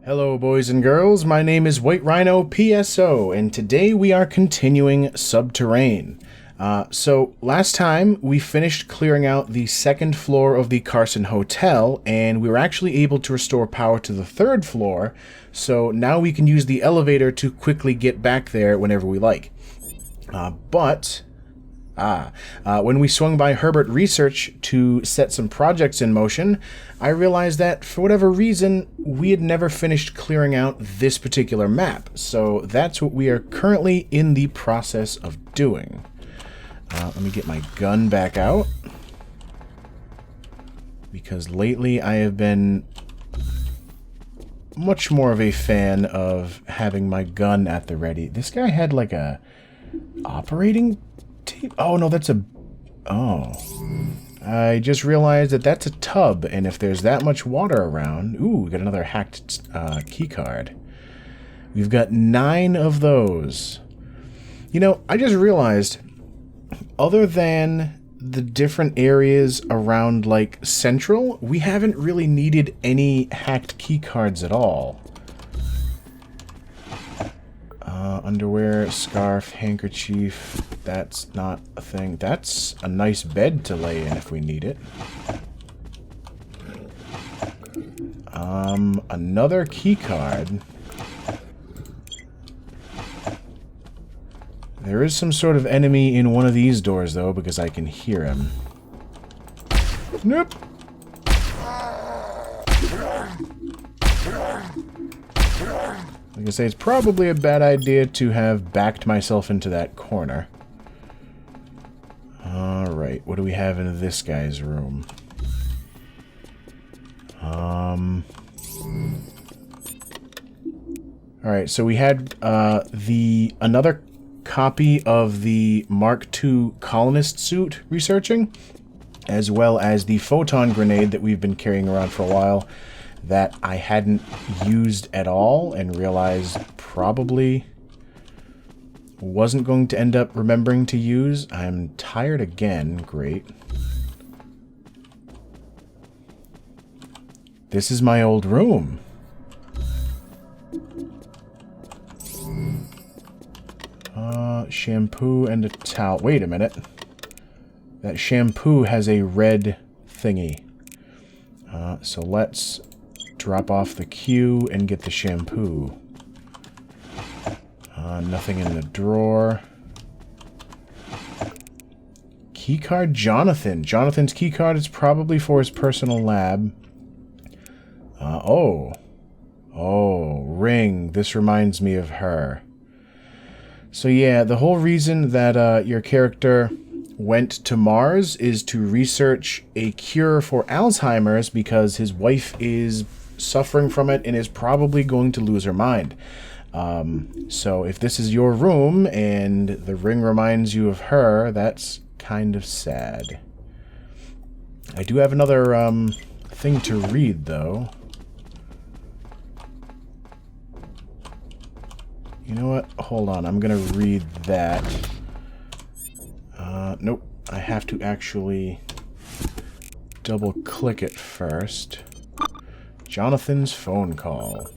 Hello boys and girls, my name is White Rhino PSO, and today we are continuing Subterrain. So last time we finished clearing out the second floor of the Carson Hotel, and we were actually able to restore power to the third floor, so now we can use the elevator to quickly get back there whenever we like. When we swung by Herbert Research to set some projects in motion, I realized that, for whatever reason, we had never finished clearing out this particular map. So that's what we are currently in the process of doing. Let me get my gun back out, because lately I have been much more of a fan of having my gun at the ready. This guy had like a operating tape? Oh, no, that's a... Oh. I just realized that that's a tub, and if there's that much water around... Ooh, we got another hacked key card. We've got 9 of those. You know, I just realized, other than the different areas around, like, Central, we haven't really needed any hacked key cards at all. Underwear, scarf, handkerchief, that's not a thing. That's a nice bed to lay in if we need it. Another key card. There is some sort of enemy in one of these doors, though, because I can hear him. Nope. Like I say, it's probably a bad idea to have backed myself into that corner. Alright, what do we have in this guy's room? Alright, so we had another copy of the Mark II colonist suit researching, as well as the photon grenade that we've been carrying around for a while, that I hadn't used at all and realized probably wasn't going to end up remembering to use. I'm tired again. Great. This is my old room. Shampoo and a towel. Wait a minute. That shampoo has a red thingy. So let's drop off the queue and get the shampoo. Nothing in the drawer. Keycard Jonathan. Jonathan's keycard is probably for his personal lab. Oh, ring. This reminds me of her. So yeah, the whole reason that your character went to Mars is to research a cure for Alzheimer's because his wife is suffering from it and is probably going to lose her mind. So if this is your room and the ring reminds you of her, that's kind of sad. I do have another thing to read, though. You know what? Hold on. I'm going to read that. Nope. I have to actually double-click it first. Jonathan's phone call.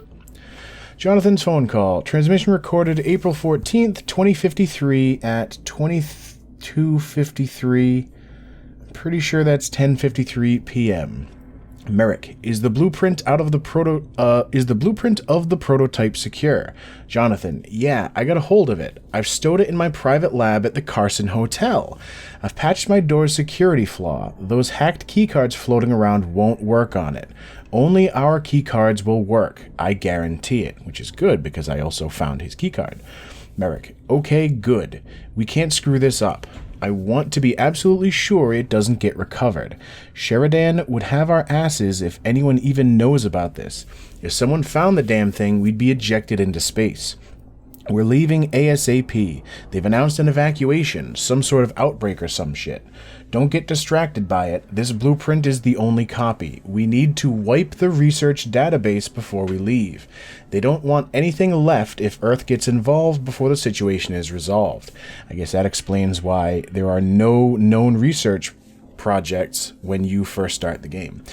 Jonathan's phone call. Transmission recorded April 14th, 2053 at 22:53. I'm pretty sure that's 10:53 p.m. Merrick, is the blueprint of the prototype secure? Jonathan, yeah, I got a hold of it. I've stowed it in my private lab at the Carson Hotel. I've patched my door's security flaw. Those hacked keycards floating around won't work on it. Only our keycards will work. I guarantee it, which is good because I also found his keycard. Merrick, okay, good. We can't screw this up. I want to be absolutely sure it doesn't get recovered. Sheridan would have our asses if anyone even knows about this. If someone found the damn thing, we'd be ejected into space. We're leaving ASAP. They've announced an evacuation, some sort of outbreak or some shit. Don't get distracted by it. This blueprint is the only copy. We need to wipe the research database before we leave. They don't want anything left if Earth gets involved before the situation is resolved. I guess that explains why there are no known research projects when you first start the game.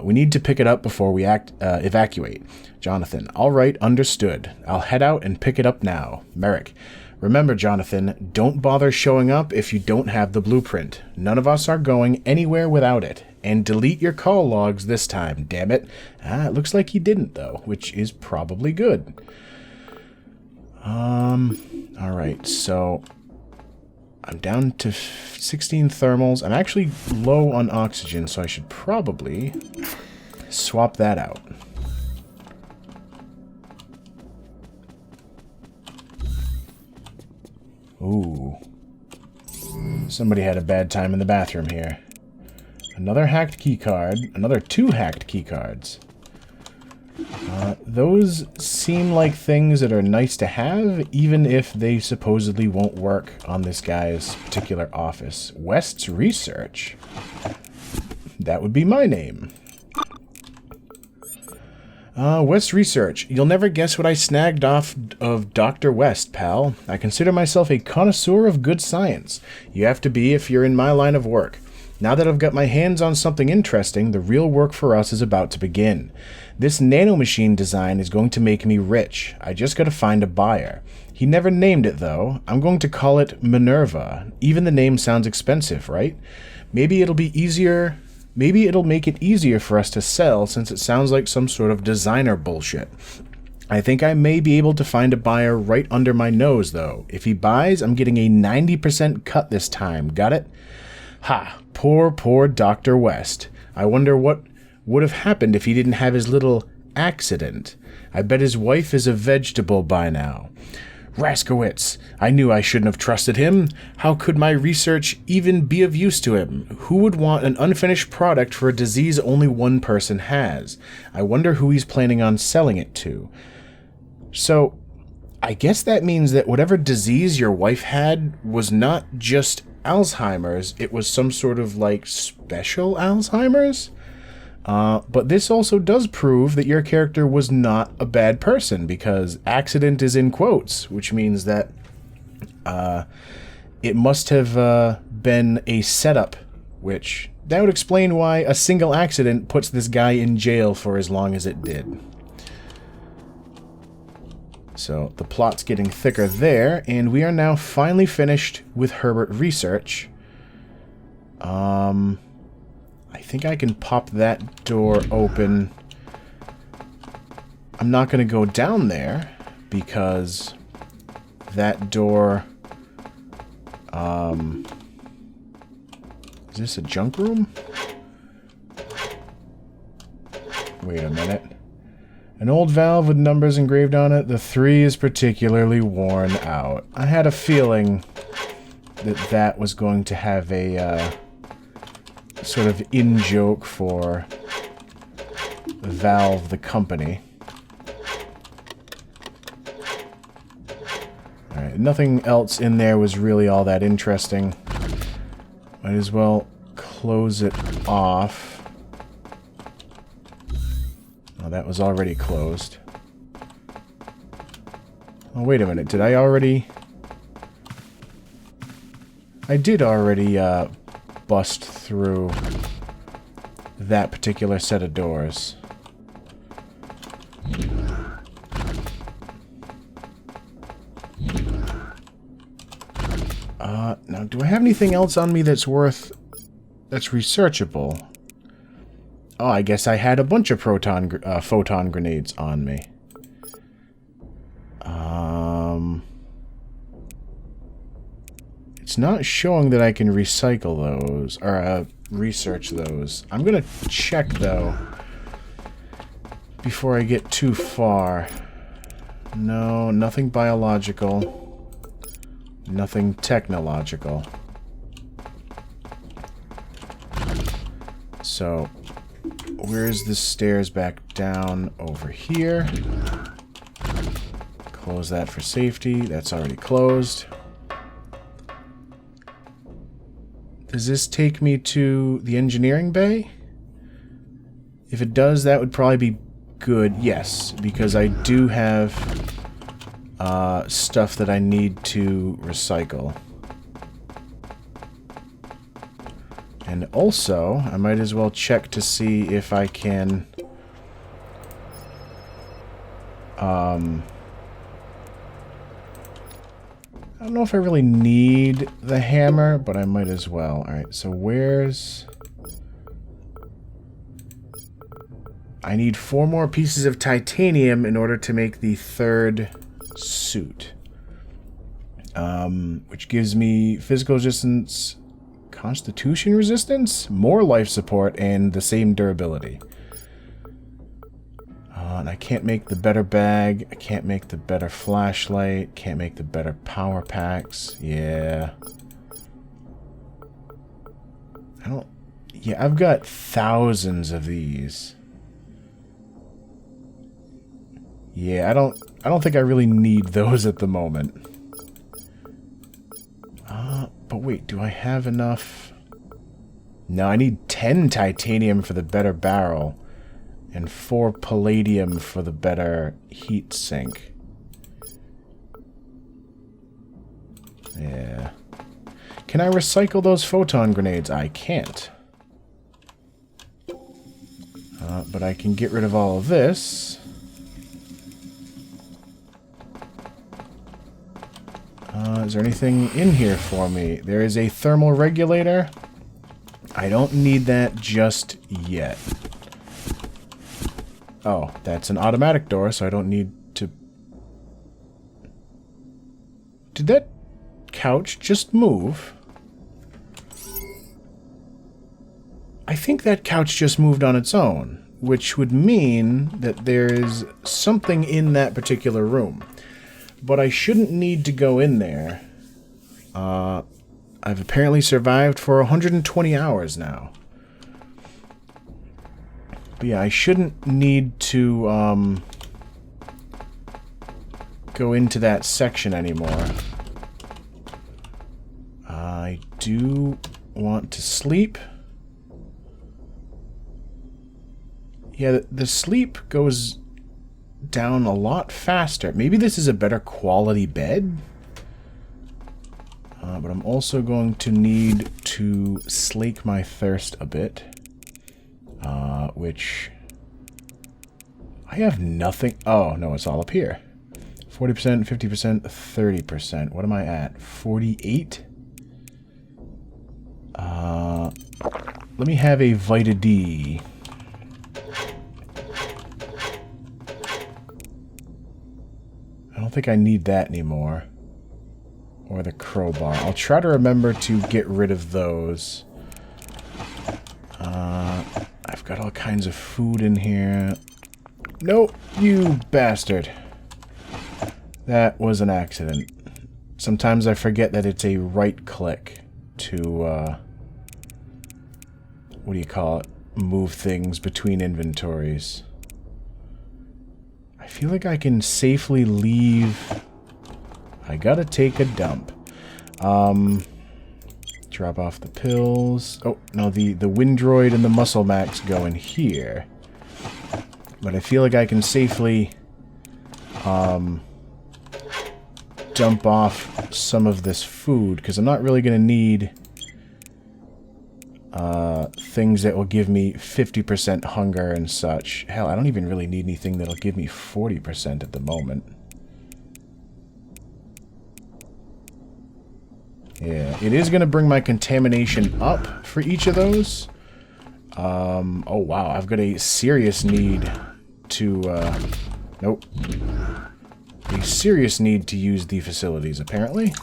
We need to pick it up before we evacuate. Jonathan, all right, understood. I'll head out and pick it up now. Merrick, remember, Jonathan, don't bother showing up if you don't have the blueprint. None of us are going anywhere without it. And delete your call logs this time, damn it. It looks like he didn't, though, which is probably good. Alright, so I'm down to 16 thermals. I'm actually low on oxygen, so I should probably swap that out. Ooh. Somebody had a bad time in the bathroom here. Another hacked keycard. Another 2 hacked keycards. Those seem like things that are nice to have, even if they supposedly won't work on this guy's particular office. West's Research. That would be my name. West Research. You'll never guess what I snagged off of Dr. West, pal. I consider myself a connoisseur of good science. You have to be if you're in my line of work. Now that I've got my hands on something interesting, the real work for us is about to begin. This nanomachine design is going to make me rich. I just gotta find a buyer. He never named it, though. I'm going to call it Minerva. Even the name sounds expensive, right? Maybe it'll be easier... Maybe it'll make it easier for us to sell, since it sounds like some sort of designer bullshit. I think I may be able to find a buyer right under my nose, though. If he buys, I'm getting a 90% cut this time. Got it? Ha! Poor Dr. West. I wonder what would have happened if he didn't have his little accident. I bet his wife is a vegetable by now. Raskowitz! I knew I shouldn't have trusted him. How could my research even be of use to him? Who would want an unfinished product for a disease only one person has? I wonder who he's planning on selling it to. So, I guess that means that whatever disease your wife had was not just Alzheimer's, it was some sort of, like, special Alzheimer's? But this also does prove that your character was not a bad person, because accident is in quotes, which means that it must have been a setup, which that would explain why a single accident puts this guy in jail for as long as it did. So the plot's getting thicker there, and we are now finally finished with Herbert Research. I think I can pop that door open. I'm not going to go down there because that door... is this a junk room? Wait a minute. An old valve with numbers engraved on it. The 3 is particularly worn out. I had a feeling that that was going to have a sort of in-joke for Valve, the company. Alright, nothing else in there was really all that interesting. Might as well close it off. Oh, that was already closed. Oh, wait a minute. Did I already... I did already, bust through that particular set of doors. Now, do I have anything else on me that's researchable? Oh, I guess I had a bunch of photon grenades on me. It's not showing that I can recycle those, or research those. I'm gonna check, though, before I get too far. No, nothing biological. Nothing technological. So, where's the stairs back down? Over here. Close that for safety. That's already closed. Does this take me to the engineering bay? If it does, that would probably be good. Yes, because I do have stuff that I need to recycle. And also, I might as well check to see if I can... I don't know if I really need the hammer, but I might as well. Alright, so where's... I need 4 more pieces of titanium in order to make the 3rd suit. Which gives me physical resistance, constitution resistance, more life support, and the same durability. And I can't make the better bag, I can't make the better flashlight, can't make the better power packs. Yeah. Yeah, I've got thousands of these. Yeah, I don't think I really need those at the moment. But wait, do I have enough? No, I need 10 titanium for the better barrel. And 4 palladium for the better heat sink. Yeah. Can I recycle those photon grenades? I can't. But I can get rid of all of this. Is there anything in here for me? There is a thermal regulator. I don't need that just yet. Oh, that's an automatic door, so I don't need to... Did that couch just move? I think that couch just moved on its own, which would mean that there is something in that particular room. But I shouldn't need to go in there. I've apparently survived for 120 hours now. But yeah, I shouldn't need to go into that section anymore. I do want to sleep. Yeah, the sleep goes down a lot faster. Maybe this is a better quality bed? But I'm also going to need to slake my thirst a bit. Which... I have nothing... Oh, no, it's all up here. 40%, 50%, 30%. What am I at? 48? Let me have a Vita D. I don't think I need that anymore. Or the crowbar. I'll try to remember to get rid of those. I've got all kinds of food in here. No, you bastard. That was an accident. Sometimes I forget that it's a right click to, what do you call it? Move things between inventories. I feel like I can safely leave. I gotta take a dump. Drop off the pills. Oh, no, the Windroid and the Muscle Max go in here. But I feel like I can safely dump off some of this food, because I'm not really going to need things that will give me 50% hunger and such. Hell, I don't even really need anything that'll give me 40% at the moment. Yeah, it is going to bring my contamination up for each of those. Oh wow, I've got a serious need to, nope. A serious need to use the facilities, apparently.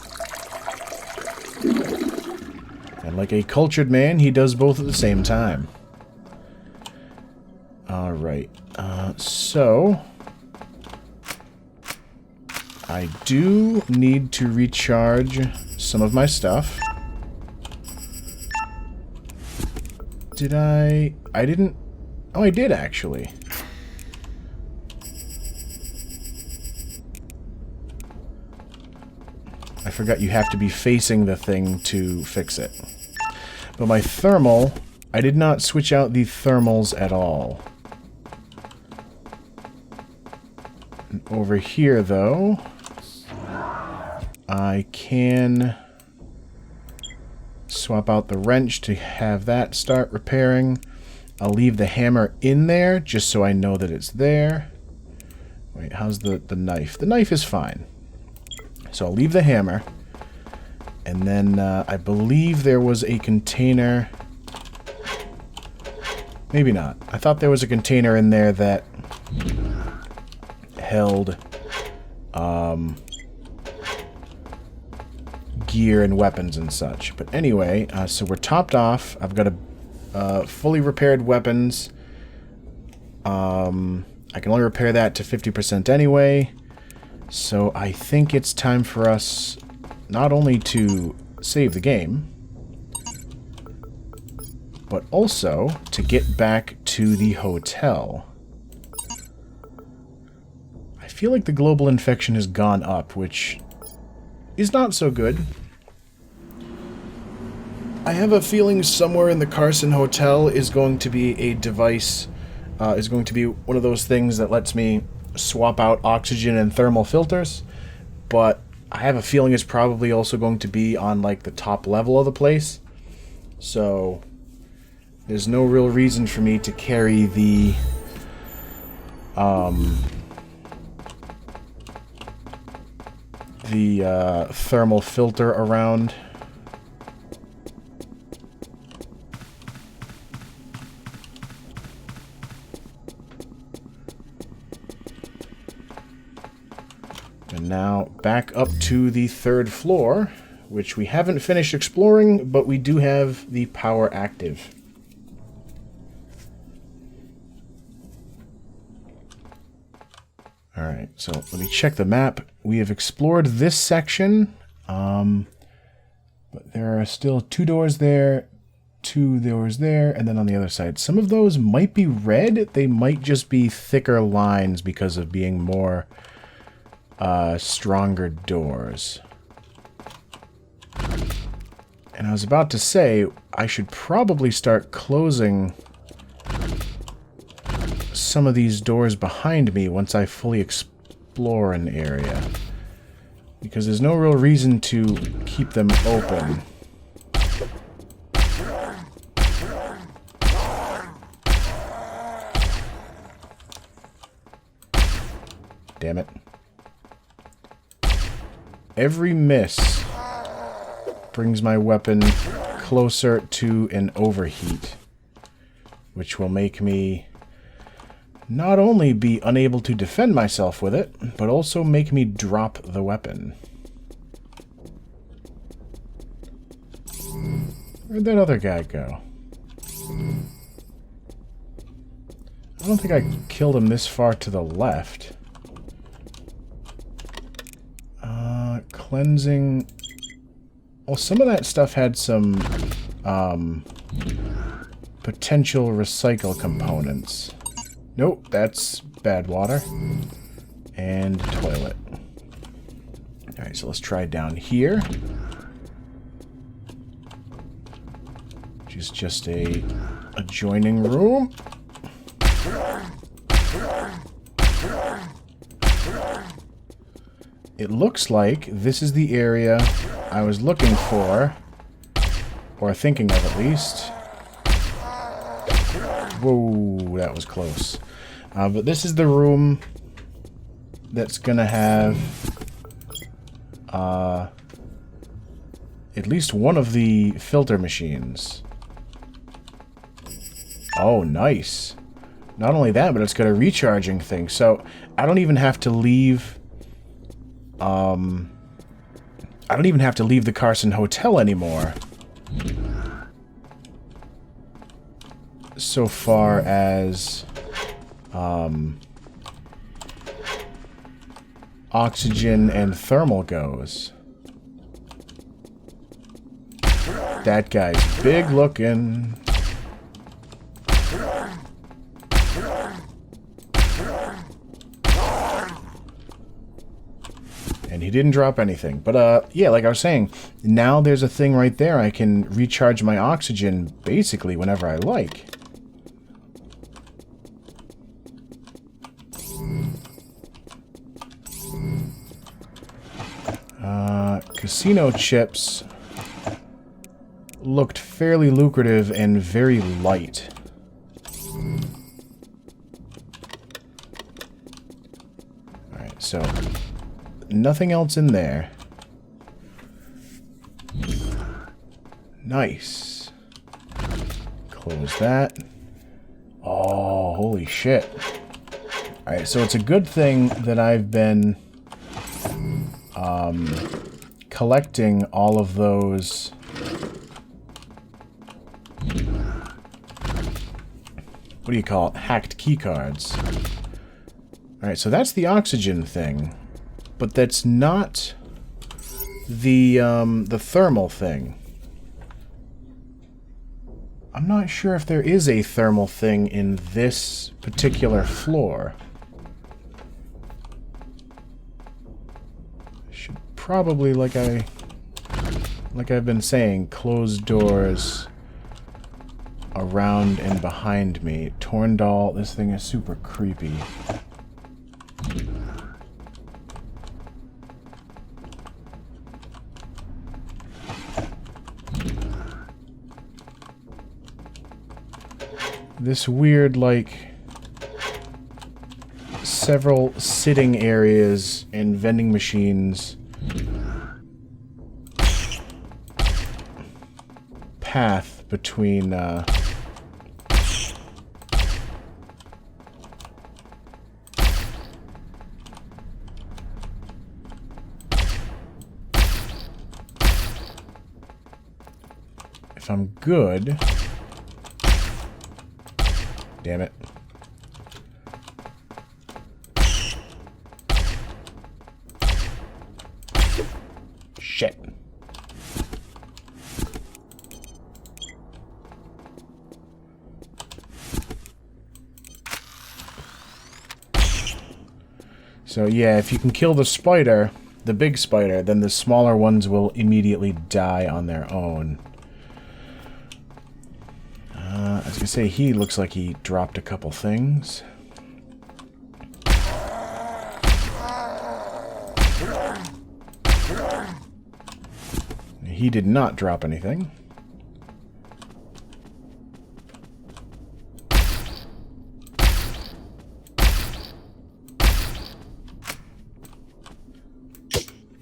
And like a cultured man, he does both at the same time. Alright, so... I do need to recharge some of my stuff. Did I didn't... Oh, I did, actually. I forgot you have to be facing the thing to fix it. But my thermal... I did not switch out the thermals at all. And over here, though... I can swap out the wrench to have that start repairing. I'll leave the hammer in there just so I know that it's there. Wait, how's the knife? The knife is fine. So I'll leave the hammer. And then I believe there was a container. Maybe not. I thought there was a container in there that held gear and weapons and such. But anyway, so we're topped off. I've got a fully repaired weapons. I can only repair that to 50% anyway. So I think it's time for us not only to save the game, but also to get back to the hotel. I feel like the global infection has gone up, which is not so good. I have a feeling somewhere in the Carson Hotel is going to be a device, is going to be one of those things that lets me swap out oxygen and thermal filters, but I have a feeling it's probably also going to be on like the top level of the place. So there's no real reason for me to carry the thermal filter around. And now back up to the 3rd floor, which we haven't finished exploring, but we do have the power active. Alright, so let me check the map. We have explored this section, but there are still 2 doors there, 2 doors there, and then on the other side. Some of those might be red. They might just be thicker lines because of being more stronger doors. And I was about to say, I should probably start closing some of these doors behind me once I fully explore an area, because there's no real reason to keep them open. Damn it. Every miss brings my weapon closer to an overheat, which will make me not only be unable to defend myself with it, but also make me drop the weapon. Where'd that other guy go? I don't think I killed him this far to the left. Cleansing. Well, some of that stuff had some potential recycle components. Nope, that's bad water. And toilet. Alright, so let's try down here. Which is just a adjoining room. It looks like this is the area I was looking for, or thinking of at least. Whoa, that was close. But this is the room that's gonna have at least one of the filter machines. Oh, nice. Not only that, but it's got a recharging thing, so I don't even have to leave the Carson Hotel anymore. So far as oxygen and thermal goes. That guy's big looking. And he didn't drop anything. But, yeah, like I was saying, now there's a thing right there. I can recharge my oxygen basically whenever I like. Casino chips looked fairly lucrative and very light. Alright, so nothing else in there. Nice. Close that. Oh, holy shit. Alright, so it's a good thing that I've been collecting all of those what do you call it? Hacked keycards. Alright, so that's the oxygen thing. But that's not the thermal thing. I'm not sure if there is a thermal thing in this particular floor. Should probably, like I've been saying, close doors around and behind me. Torndal, this thing is super creepy. This weird, like, several sitting areas and vending machines path between, if I'm good... Damn it. Shit. So yeah, if you can kill the spider, the big spider, then the smaller ones will immediately die on their own. I was gonna say, he looks like he dropped a couple things. He did not drop anything.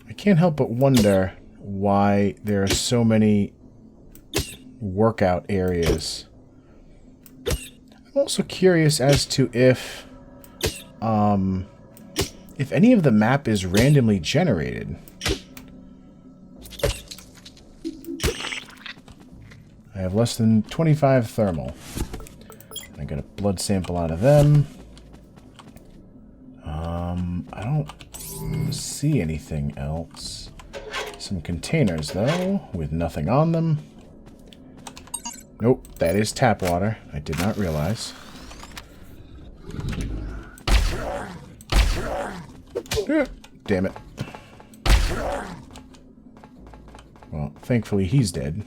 I can't help but wonder why there are so many workout areas. I'm also curious as to if any of the map is randomly generated. I have less than 25 thermal. I got a blood sample out of them. I don't see anything else. Some containers, though, with nothing on them. Nope, that is tap water. I did not realize. Damn it. Well, thankfully he's dead.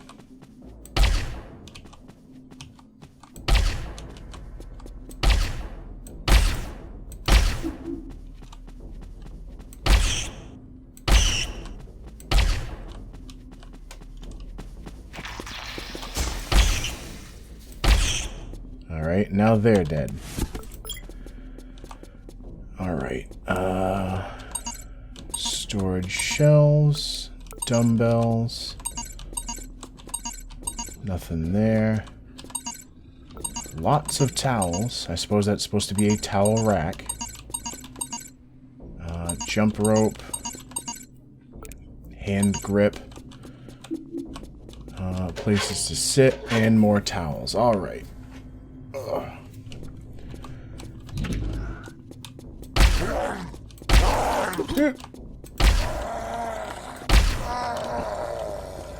Alright, now they're dead. Alright, storage shelves, dumbbells, nothing there. Lots of towels. I suppose that's supposed to be a towel rack. Jump rope, hand grip, places to sit, and more towels. Alright.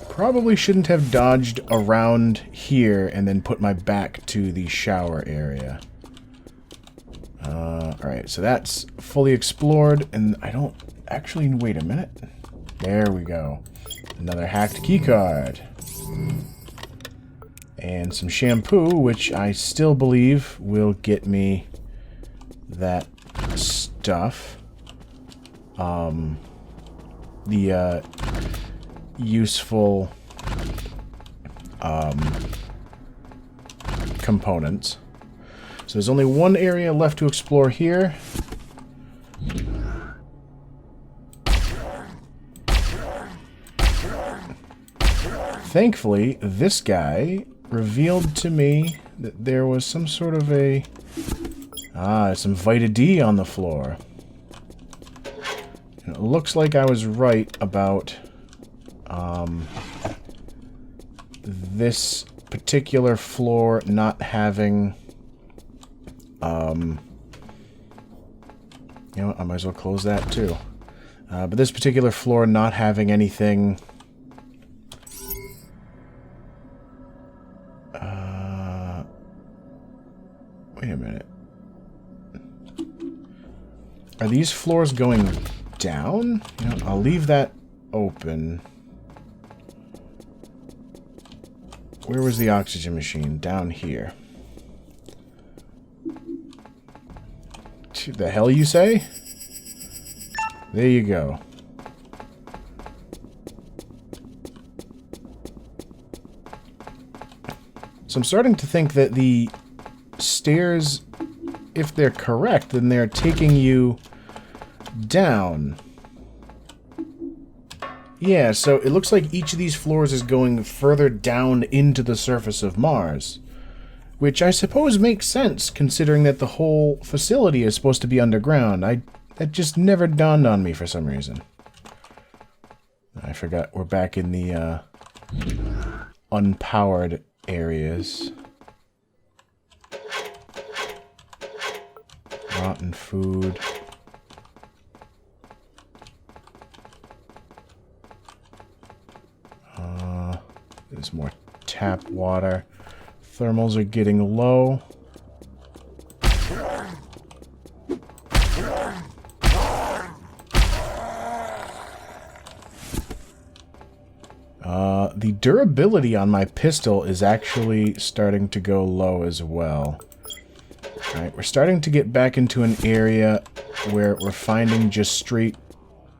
Probably shouldn't have dodged around here and then put my back to the shower area. Alright, so that's fully explored, and I don't... Actually, wait a minute. There we go. Another hacked keycard. And some shampoo, which I still believe will get me that stuff. The useful components. So there's only one area left to explore here. Thankfully, this guy revealed to me that there was some sort of a... some Vita D on the floor. And it looks like I was right about this particular floor not having... you know what, I might as well close that too. But this particular floor not having anything... wait a minute. Are these floors going down? You know, I'll leave that open. Where was the oxygen machine? Down here. The hell you say? There you go. So I'm starting to think that the stairs, if they're correct, then they're taking you down. Yeah, so it looks like each of these floors is going further down into the surface of Mars. Which I suppose makes sense, considering that the whole facility is supposed to be underground. That just never dawned on me for some reason. I forgot we're back in the unpowered areas. Rotten food. There's more tap water. Thermals are getting low. The durability on my pistol is actually starting to go low as well. Alright, we're starting to get back into an area where we're finding just straight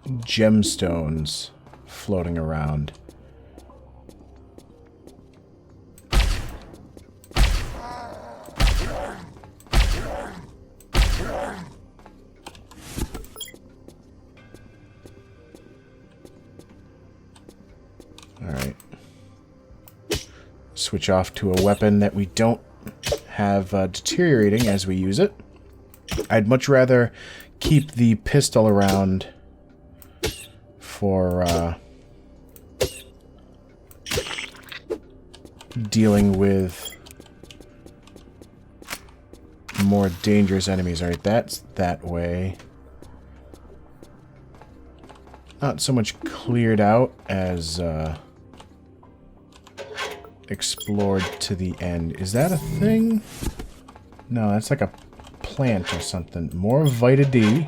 gemstones floating around. Alright. Switch off to a weapon that we don't have deteriorating as we use it. I'd much rather keep the pistol around for dealing with more dangerous enemies. Alright, that's that way. Not so much cleared out as explored to the end. Is that a thing? No, that's like a plant or something. More Vita D.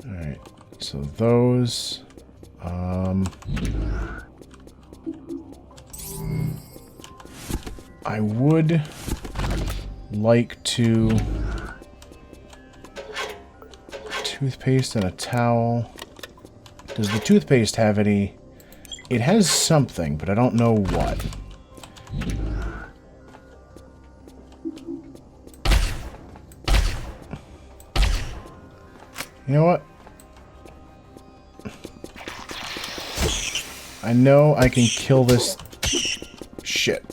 Alright, so those... I would like to... Toothpaste and a towel. Does the toothpaste have any... It has something, but I don't know what. You know what? I know I can kill this shit.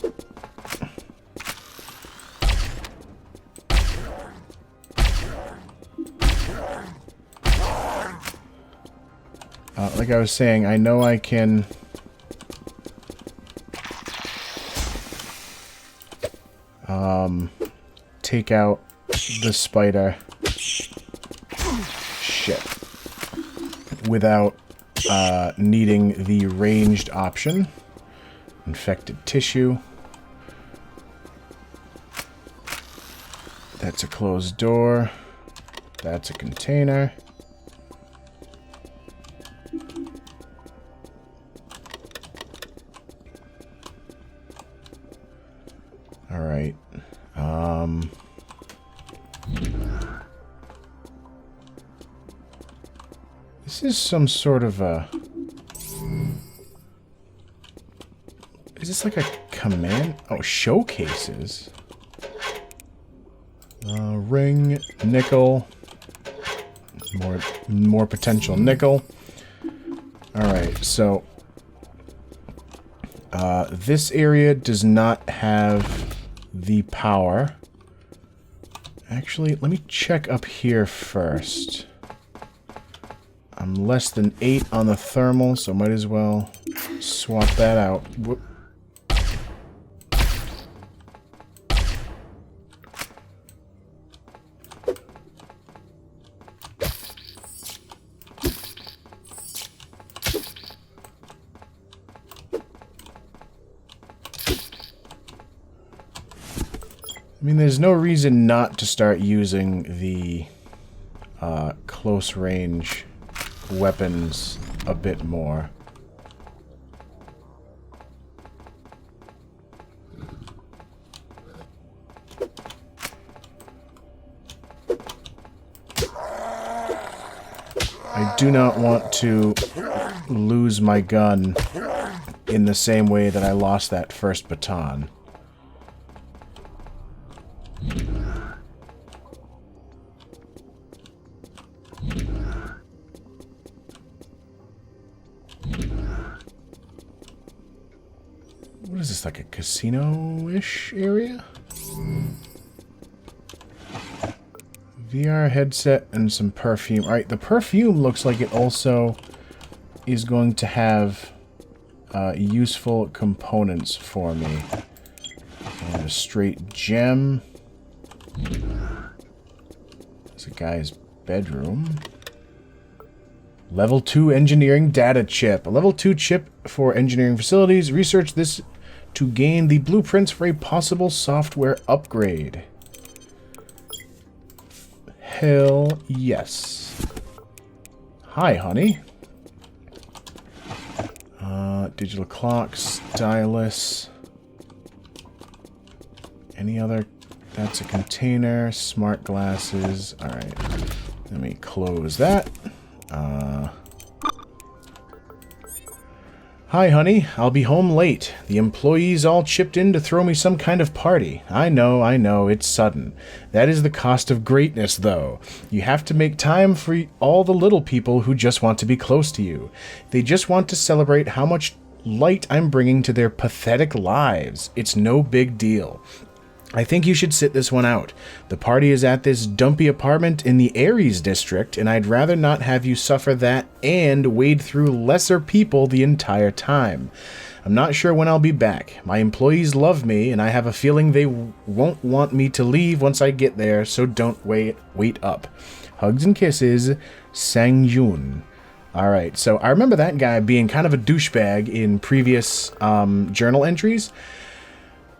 Like I was saying, I know I can... take out the spider shit without needing the ranged option. Infected tissue. That's a closed door. That's a container. Alright. This is some sort of a... this like a command? Oh, showcases. Ring, nickel. More potential nickel. Alright, so this area does not have the power. Actually, let me check up here first. I'm less than 8 on the thermal, so might as well swap that out. Whoop. I mean, there's no reason not to start using the close range weapons a bit more. I do not want to lose my gun in the same way that I lost that first baton. What is this, like a casino-ish area? VR headset and some perfume. Alright, the perfume looks like it also is going to have useful components for me. And a straight gem. There's a guy's bedroom. Level 2 engineering data chip. A level 2 chip for engineering facilities. Research this to gain the blueprints for a possible software upgrade. Hell yes. Hi, honey. Digital clock, stylus. Any other? That's a container. Smart glasses. Alright. Let me close that. Hi, honey. I'll be home late. The employees all chipped in to throw me some kind of party. I know, it's sudden. That is the cost of greatness, though. You have to make time for all the little people who just want to be close to you. They just want to celebrate how much light I'm bringing to their pathetic lives. It's no big deal. I think you should sit this one out. The party is at this dumpy apartment in the Aries District, and I'd rather not have you suffer that and wade through lesser people the entire time. I'm not sure when I'll be back. My employees love me, and I have a feeling they won't want me to leave once I get there, so don't wait up. Hugs and kisses, Sang Jun. Alright, so I remember that guy being kind of a douchebag in previous journal entries.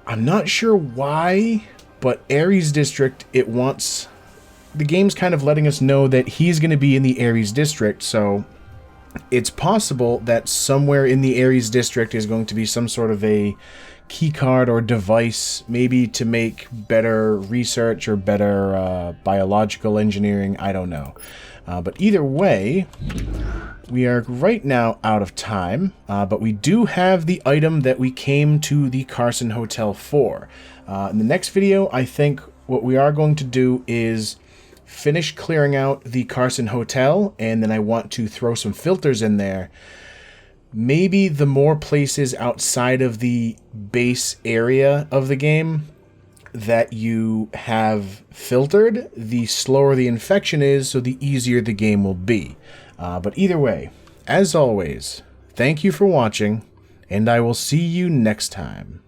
I'm not sure why, but Aries District, it wants... The game's kind of letting us know that he's going to be in the Aries District, so it's possible that somewhere in the Aries District is going to be some sort of a keycard or device, maybe to make better research or better biological engineering, I don't know. But either way... We are right now out of time, but we do have the item that we came to the Carson Hotel for. In the next video, I think what we are going to do is finish clearing out the Carson Hotel, and then I want to throw some filters in there. Maybe the more places outside of the base area of the game that you have filtered, the slower the infection is, so the easier the game will be. But either way, as always, thank you for watching, and I will see you next time.